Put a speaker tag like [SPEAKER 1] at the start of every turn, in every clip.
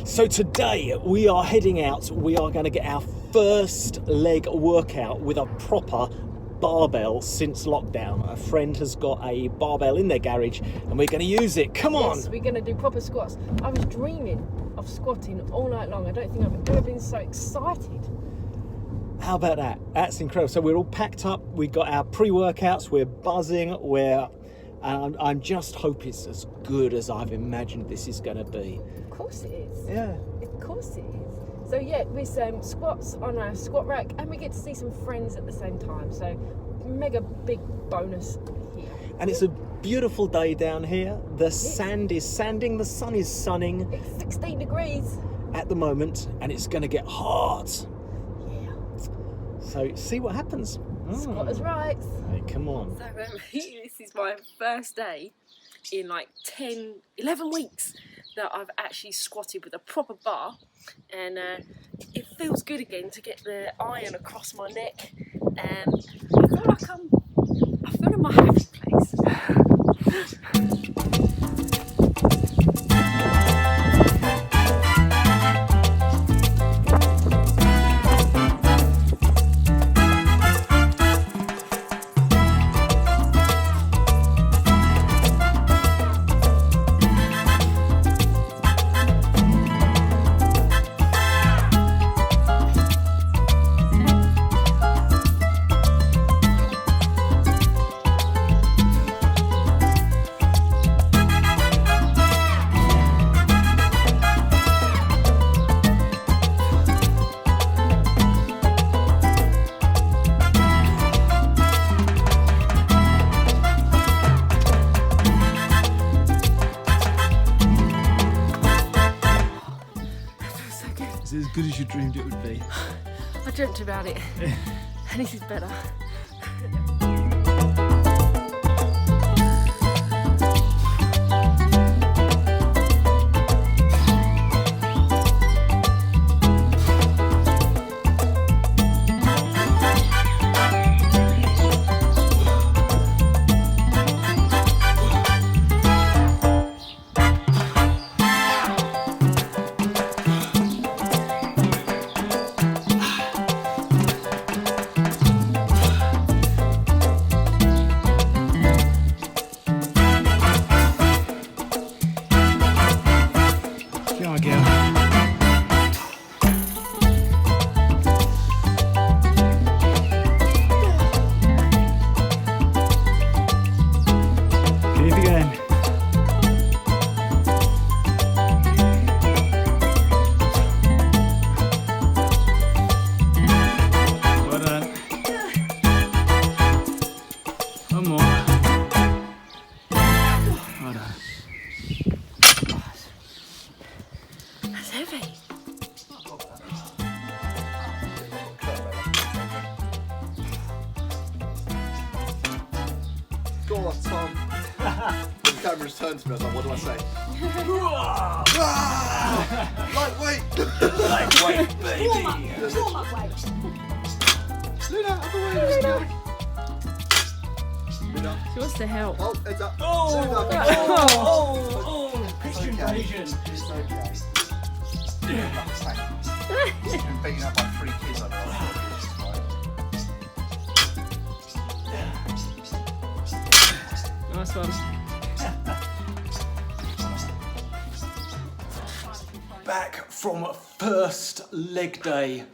[SPEAKER 1] So today we are heading out. We are going to get our first leg workout with a proper barbell since lockdown. A friend has got a barbell in their garage and we're going to use it. Come on.
[SPEAKER 2] Yes, we're going to do proper squats. I was dreaming of squatting all night long. I don't think I've ever been so excited.
[SPEAKER 1] How about that? That's incredible. So we're all packed up. We've got our pre-workouts. We're buzzing. I'm just hope it's as good as I've imagined this is going to be.
[SPEAKER 2] Of course it is.
[SPEAKER 1] Yeah.
[SPEAKER 2] Of course it is. So yeah, with squats on our squat rack, and we get to see some friends at the same time. So mega big bonus here.
[SPEAKER 1] And it's a beautiful day down here. The sand is sanding. The sun is sunning.
[SPEAKER 2] It's 16 degrees
[SPEAKER 1] at the moment, and it's going to get hot.
[SPEAKER 2] Yeah.
[SPEAKER 1] So see what happens.
[SPEAKER 2] Squatters' rights.
[SPEAKER 1] Hey, come on.
[SPEAKER 2] So this is my first day in like 11 weeks that I've actually squatted with a proper bar, and it feels good again to get the iron across my neck, and I feel like I feel in my happy place.
[SPEAKER 1] Is it as good as you dreamed it would be?
[SPEAKER 2] I dreamt about it, and this is better.
[SPEAKER 3] Go on, Tom. The camera's turned to me, I was like, what do I say? Lightweight!
[SPEAKER 1] Lightweight, baby!
[SPEAKER 4] Warm up weight.
[SPEAKER 3] Luna, out the way, let's go. Luna.
[SPEAKER 2] She wants to help.
[SPEAKER 3] Oh, heads up.
[SPEAKER 1] Pitch invasion.
[SPEAKER 3] It's okay. He's been beaten up by 3 kids over the last 4 years.
[SPEAKER 2] Nice one.
[SPEAKER 1] Back from first leg day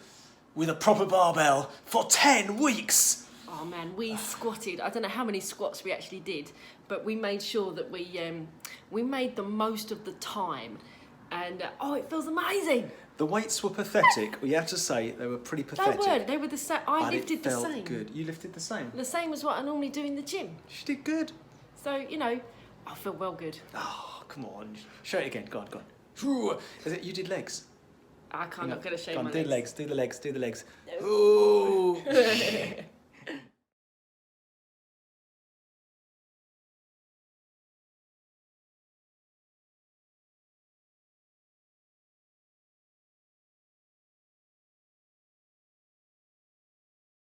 [SPEAKER 1] with a proper barbell for 10 weeks.
[SPEAKER 2] Oh man, we squatted. I don't know how many squats we actually did, but we made sure that we made the most of the time, and oh, it feels amazing.
[SPEAKER 1] The weights were pathetic. We have to say they were pretty pathetic.
[SPEAKER 2] They were the same. I
[SPEAKER 1] But
[SPEAKER 2] lifted
[SPEAKER 1] it
[SPEAKER 2] the
[SPEAKER 1] felt
[SPEAKER 2] same.
[SPEAKER 1] good. You lifted the same.
[SPEAKER 2] The same as what I normally do in the gym.
[SPEAKER 1] She did good.
[SPEAKER 2] So you know, I feel well good.
[SPEAKER 1] Oh, come on. Show it again. Go on, go on. Ooh. Is it you did legs?
[SPEAKER 2] I'm not going to show
[SPEAKER 1] Go on,
[SPEAKER 2] my
[SPEAKER 1] do
[SPEAKER 2] legs.
[SPEAKER 1] legs. Do the legs. Do the legs.
[SPEAKER 2] No.
[SPEAKER 1] Ooh.